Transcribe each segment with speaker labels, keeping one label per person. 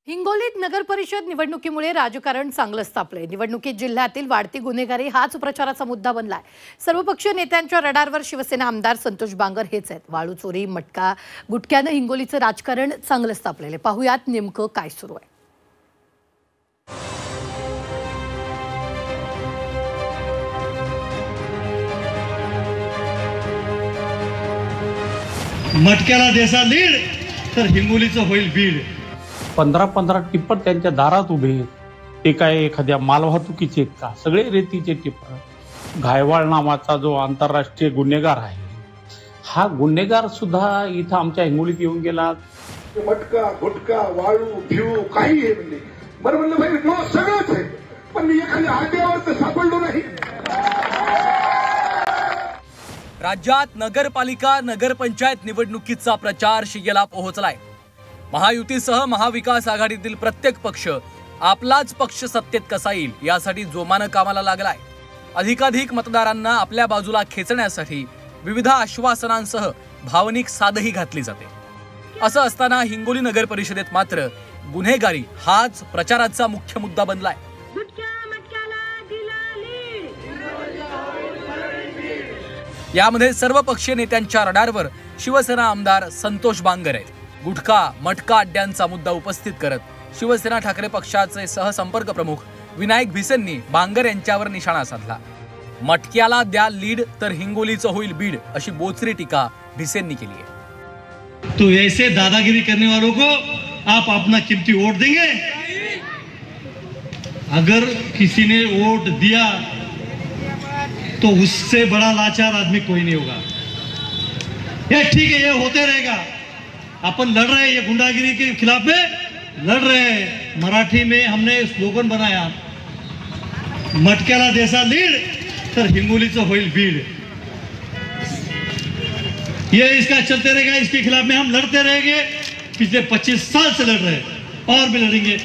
Speaker 1: हिंगोलीत नगर परिषद निवडणुकीमुळे राजकारण चांगलंच तापलंय। निवडणुकीत जिल्ह्यातील वाढती गुन्हेगारी हाच प्रचाराचा मुद्दा बनलाय। सर्वपक्षीय नेत्यांच्या रडारवर शिवसेना आमदार संतोष बांगर हेच आहेत। वाळू चोरी, मटका, गुटख्यानं हिंगोलीचं राजकारण चांगलंच तापलेलं। पाहुयात नेमकं काय सुरू आहे।
Speaker 2: मटक्याला देसा लीड तर हिंगोलीचं होईल बीड।
Speaker 3: 15-15 टिप्पर त्यांच्या दारात उभे आहेत। ते काय एखाद्या मालवाहतुकीचे का? सगळे रेतीचे टिप्पर। घायवाळ नावाचा जो आंतरराष्ट्रीय गुन्हेगार आहे, हा गुन्हेगार सुद्धा इथं आमच्या हिंगोलीत येऊन गेला।
Speaker 4: मटका, गुटका, वाळू, भिव काही आहे म्हणजे बरं म्हणलं भाई मग सगळंच आहे, पण मी एखाद्या आड्यावर तर सापडलो नाही।
Speaker 5: राज्यात नगरपालिका नगरपंचायत निवडणुकीचा प्रचार शिगेला पोहोचलाय। महायुतीसह महाविकास आघाडीतील प्रत्येक पक्ष आपलाच पक्ष सत्तेत कसा येईल यासाठी जोमानं कामाला लागलाय। अधिकाधिक मतदारांना आपल्या बाजूला खेचण्यासाठी विविध आश्वासनांसह भावनिक साधही घातली जाते। असं असताना हिंगोली नगर परिषदेत मात्र गुन्हेगारी हाच प्रचाराचा मुख्य मुद्दा बनलाय। यामध्ये सर्व पक्षीय नेत्यांच्या रडारवर शिवसेना आमदार संतोष बांगर आहेत। गुटखा, मटका अड्ड्यांचा मुद्दा उपस्थित करत शिवसेना ठाकरे पक्षाचे सहसंपर्क प्रमुख विनायक भिसेंनी बांगर यांच्यावर निशाणा साधला। मटक्याला द्या लीड तर हिंगोलीचं होईल बीड, अशी बोचरी टीका भिसेंनी केली आहे।
Speaker 2: तो ऐसे दादागिरी करने वालों को आप अपना कीमती वोट देंगे? अगर किसी ने वोट दिया तो उससे बड़ा लाचार आदमी कोई नहीं होगा। ये ठीक है, ये होते रहेगा। अपन लड़ रहे हैं, ये गुंडागिरी के खिलाफ में लड़ रहे हैं। मराठी में हमने स्लोगन बनाया, मटक्याला देसा लीड तर हिंगोलीचं होईल बीड। ये इसका चलते रहेगा, इसके खिलाफ में हम लड़ते रहेंगे। पिछले 25 साल से लड़ रहे हैं और भी लड़ेंगे।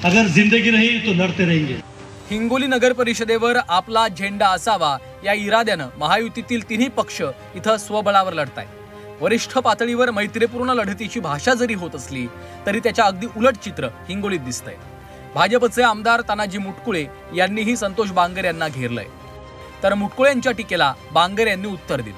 Speaker 2: अगर जिंदगी रही तो लड़ते रहेंगे।
Speaker 5: हिंगोली नगर परिषदेवर आपला झेंडा असावा या इराद्यानं महायुतीतील तिन्ही पक्ष इथं स्वबळावर लढतायत। वरिष्ठ पातळीवर मैत्रीपूर्ण लढतीची भाषा जरी होत असली तरी त्याच्या अगदी उलट चित्र हिंगोलीत दिसतंय। भाजपचे आमदार तानाजी मुटकुळे यांनीही संतोष बांगर यांना घेरलंय, तर मुटकुळेंच्या टीकेला बांगर यांनी उत्तर दिलं।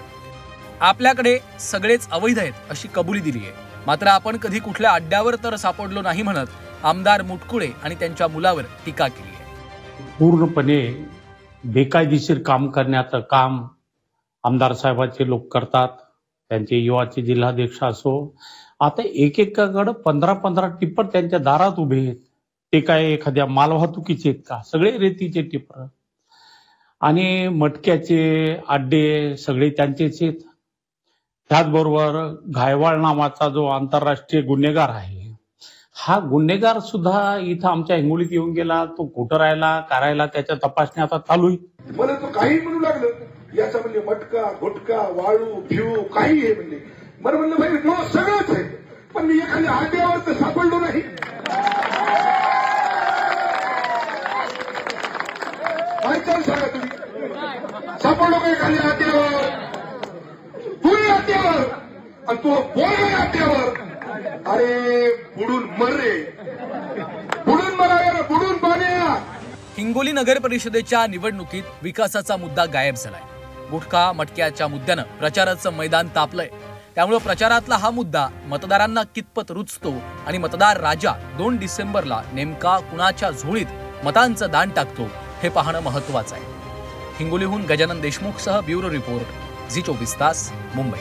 Speaker 5: आपल्याकडे सगळेच अवैध आहेत अशी कबुली दिली आहे, मात्र आपण कधी कुठल्या अड्ड्यावर तर सापडलो नाही म्हणत आमदार मुटकुळे आणि त्यांच्या मुलावर टीका केली आहे।
Speaker 3: पूर्णपणे बेकायदेशीर काम करण्याचं काम आमदार साहेबांचे लोक करतात। त्यांचे युवाचे जिल्हाध्यक्ष असो, आता एकेकाकडे 15-15 टिप्पर त्यांच्या दारात उभे आहेत। ते काय एखाद्या मालवाहतुकीचे का? सगळे रेतीचे टिप्पर आणि मटक्याचे अड्डे सगळे त्यांचेच आहेत। त्याचबरोबर घायवाळ नावाचा जो आंतरराष्ट्रीय गुन्हेगार आहे, हा गुन्हेगार सुद्धा इथं आमच्या हिंगोलीत येऊन गेला। तो कुठं राहिला, करायला, त्याच्या तपासण्या आता चालू आहे।
Speaker 4: मला तो काही म्हणू लागलं, याचा म्हणजे मटका, गुटका, वाळू, भिव काही आहे म्हणजे बरं म्हणलं भाई मग सगळंच आहे, पण मी एखाद्या आड्यावर तर सापडलो नाही। काय चाल सांगा तुम्ही, सापडलो का एखाद्या आड्यावर? तुम्ही आड्यावर आणि तो बोल आड्यावर। अरे बुडून मर रे, बुडून मरा, बुडून पाण्या।
Speaker 5: हिंगोली नगर परिषदेच्या निवडणुकीत विकासाचा मुद्दा गायब झालाय। गुटखा, मटक्याच्या मुद्द्यानं प्रचाराचं मैदान तापलंय। त्यामुळे प्रचारातला हा मुद्दा मतदारांना कितपत रुचतो आणि मतदार राजा 2 डिसेंबरला नेमका कुणाच्या झोळीत मतांचं दान टाकतो हे पाहणं महत्त्वाचं आहे। हिंगोलीहून गजानन देशमुखसह ब्युरो रिपोर्ट, झी 24 तास, मुंबई।